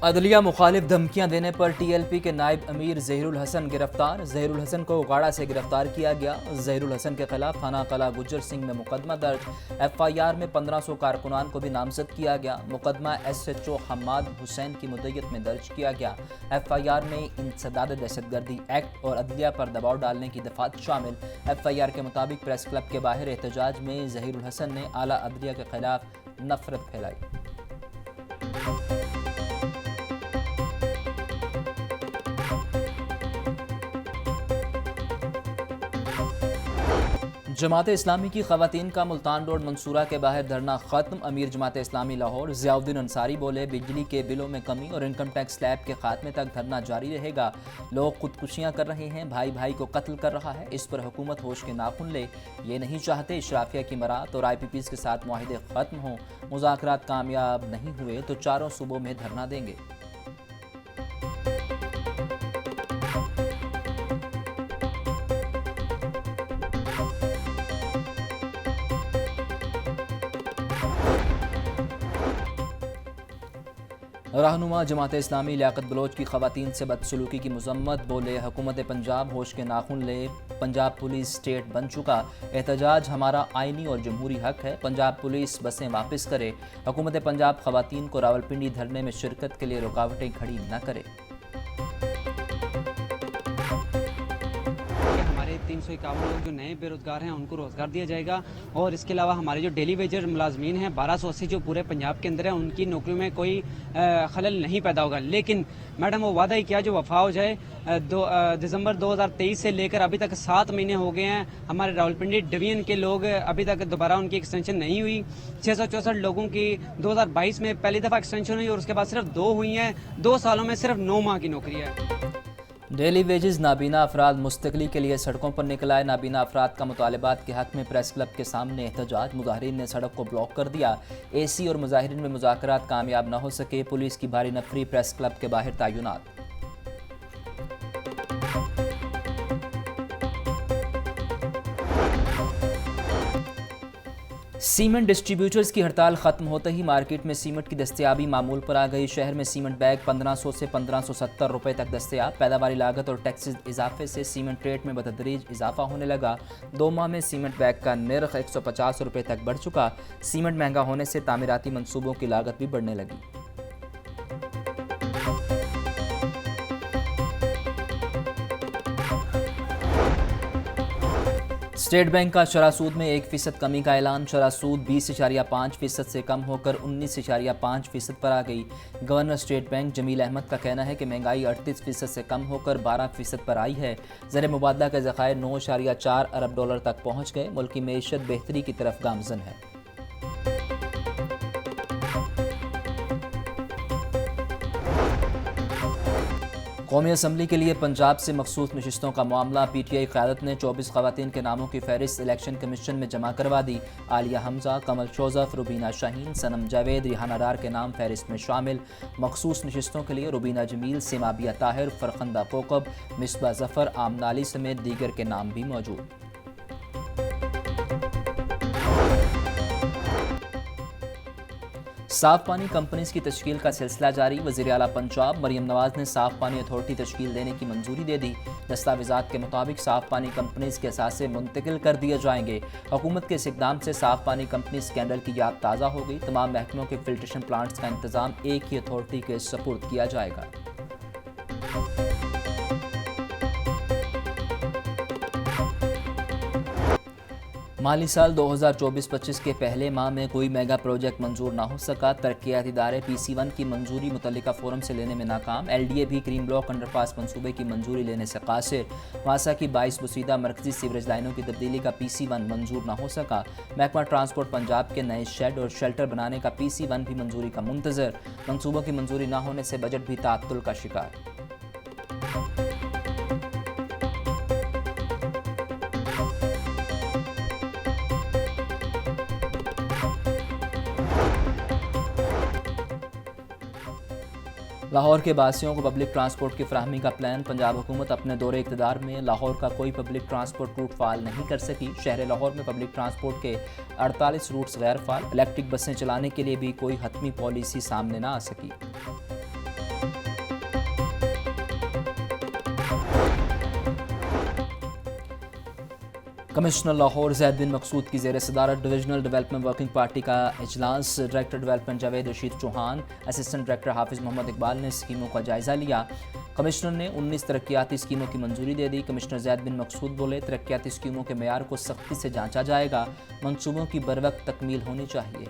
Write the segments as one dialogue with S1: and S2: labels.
S1: अदलिया मुखालिफ धमकियां देने पर टीएलपी के नायब अमीर ज़हीरुल हसन गिरफ्तार। ज़हीरुल हसन को उगाड़ा से गिरफ्तार किया गया। ज़हीरुल हसन के खिलाफ थाना कला गुज्जर सिंह में मुकदमा दर्ज। एफआईआर में 1500 कारकुनान को भी नामजद किया गया। मुकदमा एसएचओ हम्माद हुसैन की मुद्दत में दर्ज किया गया। एफआईआर में इंसदाद दहशतगर्दी एक्ट और अदलिया पर दबाव डालने की दफात शामिल। एफआईआर के मुताबिक प्रेस क्लब के बाहर एहतजाज में ज़हीरुल हसन ने आला अदलिया के खिलाफ नफरत फैलाई। जमात इस्लामी की खवातीन का मुल्तान रोड मंसूरा के बाहर धरना खत्म। अमीर जमात इस्लामी लाहौर ज़ियाउद्दीन अंसारी बोले, बिजली के बिलों में कमी और इनकम टैक्स स्लैब के खात्मे तक धरना जारी रहेगा। लोग खुदकुशियां कर रहे हैं, भाई भाई को कत्ल कर रहा है, इस पर हुकूमत होश के नाखून ले। ये नहीं चाहते इशराफिया की मरात और IPPs के साथ मुआहदे ख़त्म हों। मुज़ाकरात कामयाब नहीं हुए तो चारों सूबों में धरना देंगे। रहनुमा जमात इस्लामी लियाकत बलोच की खवातीन से बदसलूकी की मजम्मत। बोले, हुकूमत पंजाब होश के नाखून ले, पंजाब पुलिस स्टेट बन चुका। एहतजाज हमारा आइनी और जमहूरी हक है। पंजाब पुलिस बसें वापस करे। हुकूमत पंजाब खवातीन को रावलपिंडी धरने में शिरकत के लिए रुकावटें खड़ी न करे।
S2: 351 लोग जो नए बेरोजगार हैं उनको रोजगार दिया जाएगा और इसके अलावा हमारे जो डेली वेजर मुलाजमीन हैं 1280 जो पूरे पंजाब के अंदर है उनकी नौकरियों में कोई खलल नहीं पैदा होगा। लेकिन मैडम वो वादा ही किया जो वफा हो जाए। दिसंबर 2023 से लेकर अभी तक 7 महीने हो गए हैं। हमारे रावलपिंडी डिवीजन के लोग अभी तक दोबारा उनकी एक्सटेंशन नहीं हुई। 664 लोगों की 2022 में पहली दफ़ा एक्सटेंशन हुई और उसके बाद सिर्फ 2 हुई हैं। 2 सालों में सिर्फ 9 माह की नौकरी है।
S1: डेली वेजेस नाबीना अफराद मुस्तकली के लिए सड़कों पर निकला है। नाबीना अफराद का मुतालबात के हक में प्रेस क्लब के सामने एहतजाज। मुजाहिरीन ने सड़क को ब्लॉक कर दिया। AC और मुजाहिरीन में मुज़ाकरात कामयाब न हो सके। पुलिस की भारी नफरी, प्रेस क्लब के बाहर तैनात। सीमेंट डिस्ट्रीब्यूटर्स की हड़ताल खत्म होते ही मार्केट में सीमेंट की दस्तयाबी मामूल पर आ गई। शहर में सीमेंट बैग 1500 से 1570 रुपए तक दस्तयाब। पैदावारी लागत और टैक्स इजाफे से सीमेंट रेट में बतदरीज इजाफा होने लगा। 2 माह में सीमेंट बैग का निर्ख 150 रुपए तक बढ़ चुका। सीमेंट महंगा होने से तामीराती मनसूबों की लागत भी बढ़ने लगी। स्टेट बैंक का शरह सूद में 1% कमी का ऐलान। शरह सूद 20.5% से कम होकर 19.5% पर आ गई। Governor state bank Jamil Ahmed का कहना है कि महंगाई 38% से कम होकर 12% पर आई है। ज़र मुबादला के ज़खायर 9.4 अरब डॉलर तक पहुँच गए। मुल्की मईशत बेहतरी की तरफ गामज़न है। कौमी असम्बली के लिए पंजाब से मखसूस नशिस्तों का मामला। PTI क़यादत ने 24 ख़वातीन के नामों की फहरिस्त इलेक्शन कमीशन में जमा करवा दी। आलिया हमजा, कमल शोज़फ़, रुबीना शाहीन, सनम जावेद, रिहाना डार के नाम फहरिस्त में शामिल। मखसूस नशिस्तों के लिए रुबीना जमील, सिमाबिया ताहिर, फ़रखंदा कोकब, मिसबा ज़फ़र, आमना अली समेत दीगर के नाम भी मौजूद। साफ पानी कंपनीज की तश्कील का सिलसिला जारी। वज़ीर आला पंजाब मरियम नवाज ने साफ पानी अथॉरिटी तश्कील देने की मंजूरी दे दी। दस्तावेज़ात के मुताबिक साफ पानी कंपनीज के असासे मुंतकिल कर दिए जाएंगे। हुकूमत के इस इक़दाम से साफ पानी कंपनी स्कैंडल की याद ताज़ा हो गई। तमाम महकमों के फिल्ट्रेशन प्लांट्स का इंतज़ाम एक ही अथॉरिटी के सपुर्द किया जाएगा। माली साल 2024-25 के पहले माह में कोई मेगा प्रोजेक्ट मंजूर ना हो सका। तरक्याती इदारे PC1 की मंजूरी मुतल्लिका फोरम से लेने में नाकाम। LDA भी ग्रीन ब्लॉक अंडरपास मंसूबे की मंजूरी लेने से कासिर। वासा की 22 बुसीदा मरकजी सीवरेज लाइनों की तब्दीली का PC1 मंजूर ना हो सका। महकमा ट्रांसपोर्ट पंजाब के नए शेड और शेल्टर बनाने का PC1 भी मंजूरी का मुंतज़र। मंसूबों की मंजूरी ना होने से बजट भी ताअत्तुल का शिकार। लाहौर के बासियों को पब्लिक ट्रांसपोर्ट की फराहमी का प्लान। पंजाब हुकूमत अपने दौरे इक़्तिदार में लाहौर का कोई पब्लिक ट्रांसपोर्ट रूट फ़ाल नहीं कर सकी। शहर लाहौर में पब्लिक ट्रांसपोर्ट के 48 रूट्स गैर फ़ाल। इलेक्ट्रिक बसें चलाने के लिए भी कोई हतमी पॉलिसी सामने ना आ सकी। कमिश्नर लाहौर ज़ैद बिन मकसूद की ज़ेर सदारत डिविजनल डेवलपमेंट वर्किंग पार्टी का इजलास। Director development Javed Rashid Chauhan, assistant director Hafiz Mohammad Iqbal ने स्कीमों का जायज़ा लिया। कमिश्नर ने 19 तरक्याती स्कीमों की मंजूरी दे दी। कमिश्नर ज़ैद बिन मकसूद बोले, तरक्याती स्कीमों के मेयार को सख्ती से जांचा जाएगा, मंसूबों की बरवक्त तकमील होनी चाहिए।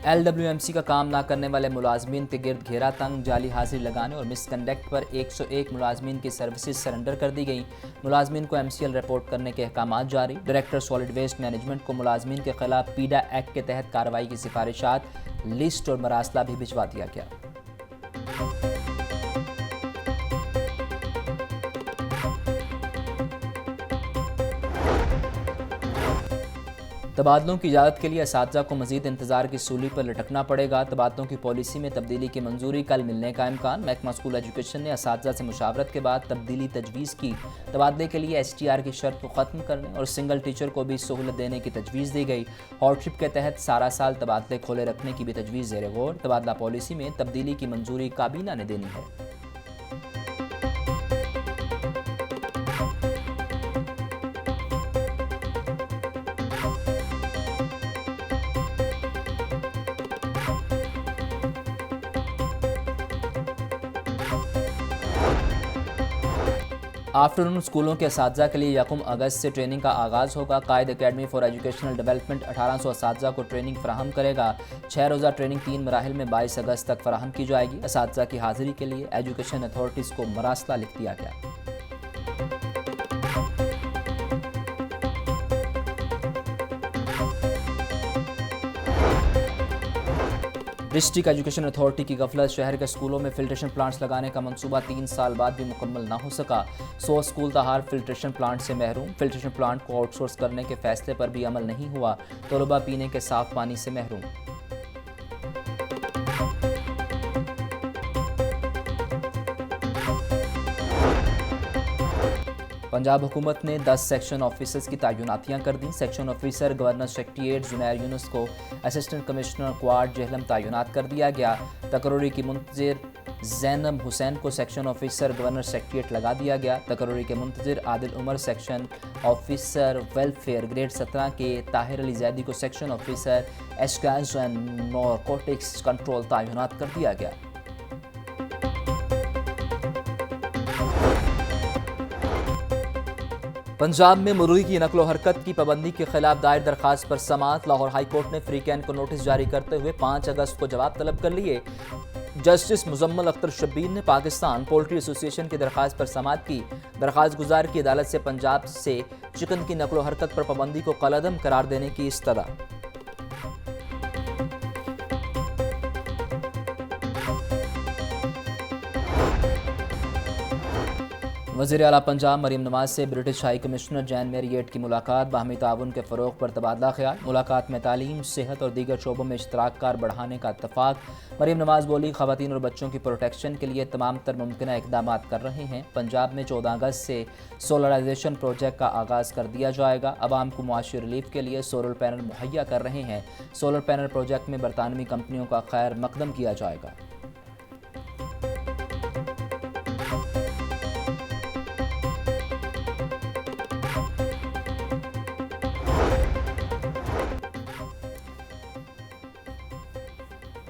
S1: LWMC का काम ना करने वाले मुलाजमीन के गिर्द घेरा तंग, जाली हाजिरी लगाने और मिसकंडक्ट पर 101 मुलाजमीन की सर्विसेज सरेंडर कर दी गई। मुलाजमीन को MCL रिपोर्ट करने के अहकाम जारी। डायरेक्टर सॉलिड वेस्ट मैनेजमेंट को मुलाजमीन के खिलाफ पीडा एक्ट के तहत कार्रवाई की सिफारिशात, लिस्ट और मरासला भी भिजवा दिया गया। तबादलों की इजाज़त के लिए असातिज़ा को मज़ीद इंतज़ार की सूली पर लटकना पड़ेगा। तबादलों की पॉलिसी में तब्दीली की मंजूरी कल मिलने का इम्कान। महकमा स्कूल एजुकेशन ने असातिज़ा से मुशावरत के बाद तब्दीली तजवीज़ की। तबादले के लिए STR की शर्त को ख़त्म करने और सिंगल टीचर को भी सहूलत देने की तजवीज़ दी गई। हॉर्डशिप के तहत सारा साल तबादले खोले रखने की भी तजवीज़ ज़ेर गौर। तबादला पॉलिसी में तब्दीली की मंजूरी काबीना ने देनी है। आफ्टरनून स्कूलों के असातिज़ा के लिए 1 अगस्त से ट्रेनिंग का आगाज़ होगा। कायद अकेडमी फॉर एजुकेशनल डेवलपमेंट 1800 असातिज़ा को ट्रेनिंग फराहम करेगा। 6 रोज़ा ट्रेनिंग 3 मराहिल में 22 अगस्त तक फराहम की जाएगी। असातिज़ा की हाज़िरी के लिए एजुकेशन अथॉरिटीज़ को मरासला लिख दिया गया। डिस्ट्रिक्ट एजुकेशन अथॉरिटी की गफलत, शहर के स्कूलों में फिल्ट्रेशन प्लांट्स लगाने का मंसूबा 3 साल बाद भी मुकम्मल ना हो सका। 100 स्कूल तहार फिल्ट्रेशन प्लांट से महरूम। फिल्ट्रेशन प्लांट को आउटसोर्स करने के फैसले पर भी अमल नहीं हुआ। तलबा पीने के साफ पानी से महरूम। पंजाब हुकूमत ने 10 सेक्शन ऑफिसर्स की तैनातियाँ कर दी। Section officer governor secretariat जुनैर Yunus को असिस्टेंट कमिश्नर क्वाड जेहलम तैनात कर दिया गया। तकरोरी की मुंतजिर जैनब हुसैन को सेक्शन ऑफिसर गवर्नर सेक्रेटेरिएट लगा दिया गया। तकरोरी के मुंतजिर Adil Umar section officer welfare grade 17 के ताहिर अली जैदी को section officer excise and narcotics control तैनात कर दिया गया। पंजाब में मुर्गी की नकलो हरकत की पाबंदी के खिलाफ दायर दरखास्त पर समाअत। लाहौर हाई कोर्ट ने फ्रीकैन को नोटिस जारी करते हुए 5 अगस्त को जवाब तलब कर लिए। जस्टिस मुजम्मल अख्तर शब्बीर ने पाकिस्तान पोल्ट्री एसोसिएशन की दरखास्त पर समाअत की। दरखास्त गुजार की अदालत से पंजाब से चिकन की नकलो हरकत पर पाबंदी को कलअदम करार देने की इस्तदा। वज़ीर आला पंजाब मरीम नवाज से British high commissioner Jain Marriott की मुलाकात। बाहमी ताउन के फ़रोग़ पर तबादला ख्याल। मुलाकात में तालीम, सेहत और दीगर शोबों में इश्तराक कार बढ़ाने का इत्तफ़ाक़। मरीम नवाज बोली, ख़वातीन और बच्चों की प्रोटेक्शन के लिए तमाम तर मुमकिन इक़दाम कर रहे हैं। पंजाब में 14 अगस्त से सोलराइजेशन प्रोजेक्ट का आगाज़ कर दिया जाएगा। अवाम को मुआशी रिलीफ के लिए सोलर पैनल मुहैया कर रहे हैं। सोलर पैनल प्रोजेक्ट में बरतानवी कंपनियों का खैर मकदम किया जाएगा।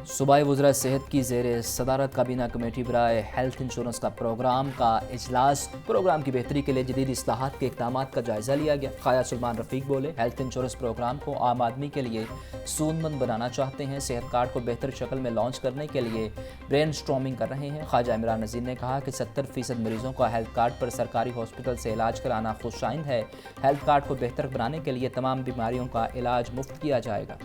S1: सूबाई वज़रा सेहत की ज़ेर सदारत काबीना कमेटी बराए हेल्थ इंश्योरेंस का प्रोग्राम का इजलास। प्रोग्राम की बेहतरी के लिए जदीद इस्लाहात के इक़दामात का जायज़ा लिया गया। ख्वाजा सुल्तान रफ़ीक बोले, हेल्थ इंश्योरेंस प्रोग्राम को आम आदमी के लिए सूदमंद बनाना चाहते हैं। सेहत कार्ड को बेहतर शक्ल में लॉन्च करने के लिए ब्रेन स्टॉर्मिंग कर रहे हैं। ख्वाजा इमरान नज़ीर ने कहा कि 70% मरीजों का हेल्थ कार्ड पर सरकारी हॉस्पिटल से इलाज कराना खुशाइंद है। हेल्थ कार्ड को बेहतर बनाने के लिए तमाम बीमारियों का इलाज मुफ्त किया जाएगा।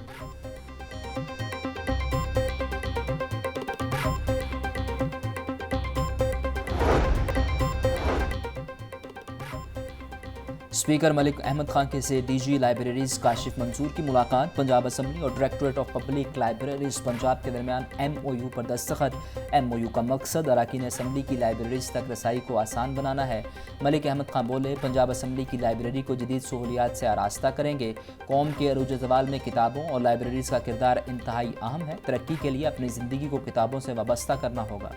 S1: स्पीकर मलिक अहमद खान के से डीजी लाइब्रेरीज काशिफ मंसूर की मुलाकात। पंजाब असम्बली और directorate of public libraries Punjab के दरमियान MOU पर दस्तखत। MOU का मकसद अरकान असम्बली की लाइब्रेरीज तक रसाई को आसान बनाना है। मलिक अहमद खान बोले, पंजाब असम्बली की लाइब्रेरी को जदीद सहूलियात से आरास्ता करेंगे। कौम के अरूज ज़वाल में किताबों और लाइब्रेरीज का किरदार इंतहाई अहम है। तरक्की के लिए अपनी ज़िंदगी को किताबों से वाबस्ता करना होगा।